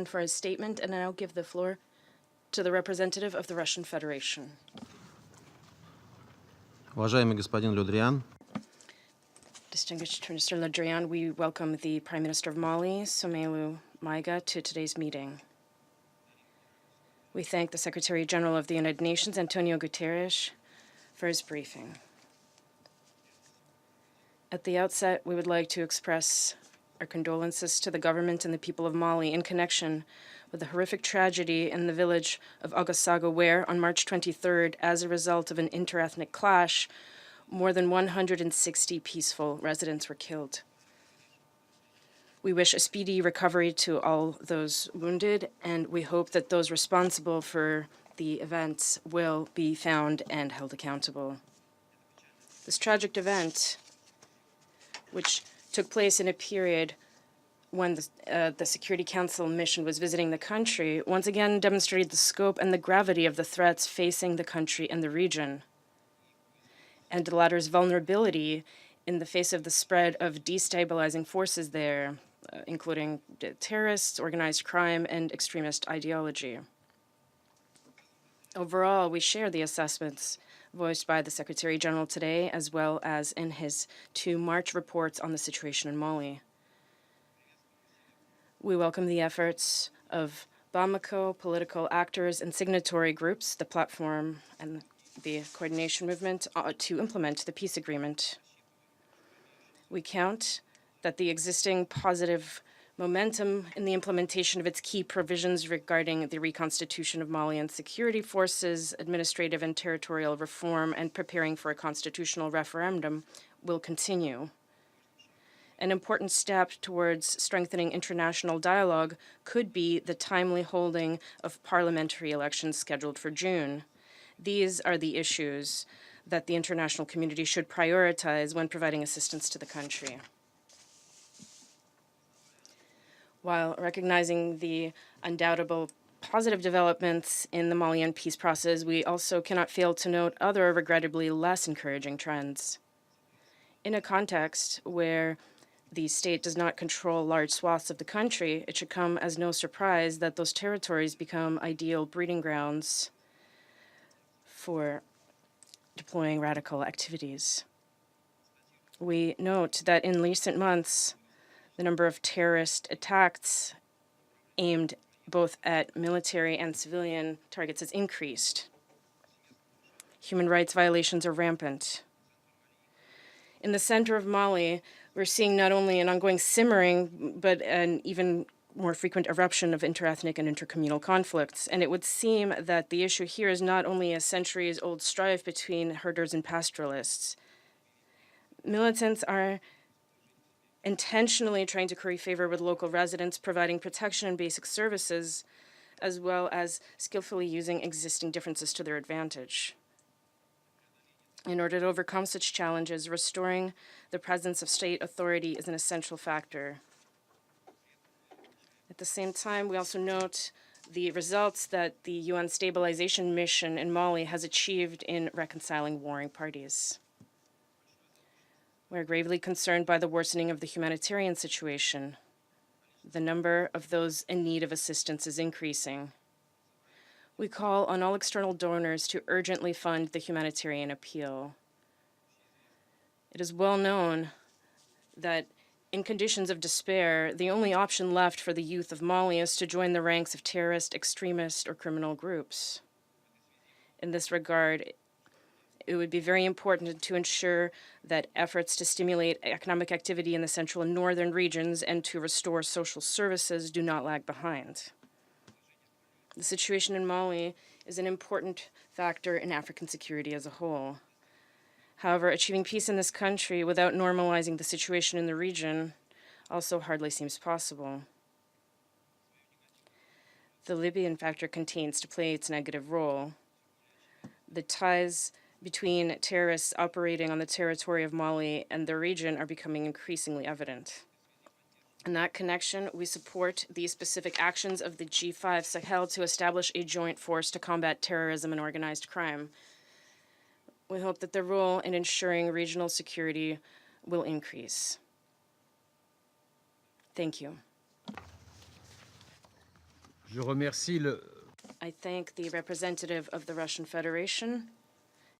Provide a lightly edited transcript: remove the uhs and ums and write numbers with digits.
For his statement, and I now give the floor to the representative of the Russian Federation. Уважаемый господин Людриан, Distinguished Mr. Le Drian, we welcome the Prime Minister of Mali, Soumeilou Maïga, to today's meeting. We thank the Secretary General of the United Nations, Antonio Guterres, for his briefing. At the outset, we would like to express our condolences to the government and the people of Mali in connection with the horrific tragedy in the village of Agasago, where, on March 23rd, as a result of an interethnic clash, more than 160 peaceful residents were killed. We wish a speedy recovery to all those wounded, and we hope that those responsible for the events will be found and held accountable. This tragic event, which took place in a period when the Security Council mission was visiting the country, once again demonstrated the scope and the gravity of the threats facing the country and the region, and the latter's vulnerability in the face of the spread of destabilizing forces there, including terrorists, organized crime, and extremist ideology. Overall, we share the assessments voiced by the Secretary General today, as well as in his 2 March reports on the situation in Mali. We welcome the efforts of Bamako, political actors, and signatory groups, the platform and the coordination movement, to implement the peace agreement. We count that the existing positive momentum in the implementation of its key provisions regarding the reconstitution of Malian security forces, administrative and territorial reform, and preparing for a constitutional referendum will continue. An important step towards strengthening international dialogue could be the timely holding of parliamentary elections scheduled for June. These are the issues that the international community should prioritize when providing assistance to the country. While recognizing the undoubtable positive developments in the Malian peace process, we also cannot fail to note other regrettably less encouraging trends. In a context where the state does not control large swaths of the country, it should come as no surprise that those territories become ideal breeding grounds for deploying radical activities. We note that in recent months, the number of terrorist attacks aimed both at military and civilian targets has increased. Human rights violations are rampant. In the center of Mali, we're seeing not only an ongoing simmering, but an even more frequent eruption of interethnic and intercommunal conflicts. And it would seem that the issue here is not only a centuries-old strife between herders and pastoralists. Militants are intentionally trying to curry favor with local residents, providing protection and basic services, as well as skillfully using existing differences to their advantage. In order to overcome such challenges, restoring the presence of state authority is an essential factor. At the same time, we also note the results that the UN stabilization mission in Mali has achieved in reconciling warring parties. We're gravely concerned by the worsening of the humanitarian situation. The number of those in need of assistance is increasing. We call on all external donors to urgently fund the humanitarian appeal. It is well known that in conditions of despair, the only option left for the youth of Mali is to join the ranks of terrorist, extremist, or criminal groups. In this regard, it would be very important to ensure that efforts to stimulate economic activity in the central and northern regions and to restore social services do not lag behind. The situation in Mali is an important factor in African security as a whole. However, achieving peace in this country without normalizing the situation in the region also hardly seems possible. The Libyan factor continues to play its negative role. The ties between terrorists operating on the territory of Mali and the region are becoming increasingly evident. In that connection, we support the specific actions of the G5 Sahel to establish a joint force to combat terrorism and organized crime. We hope that their role in ensuring regional security will increase. Thank you. Je remercie le, I thank the representative of the Russian Federation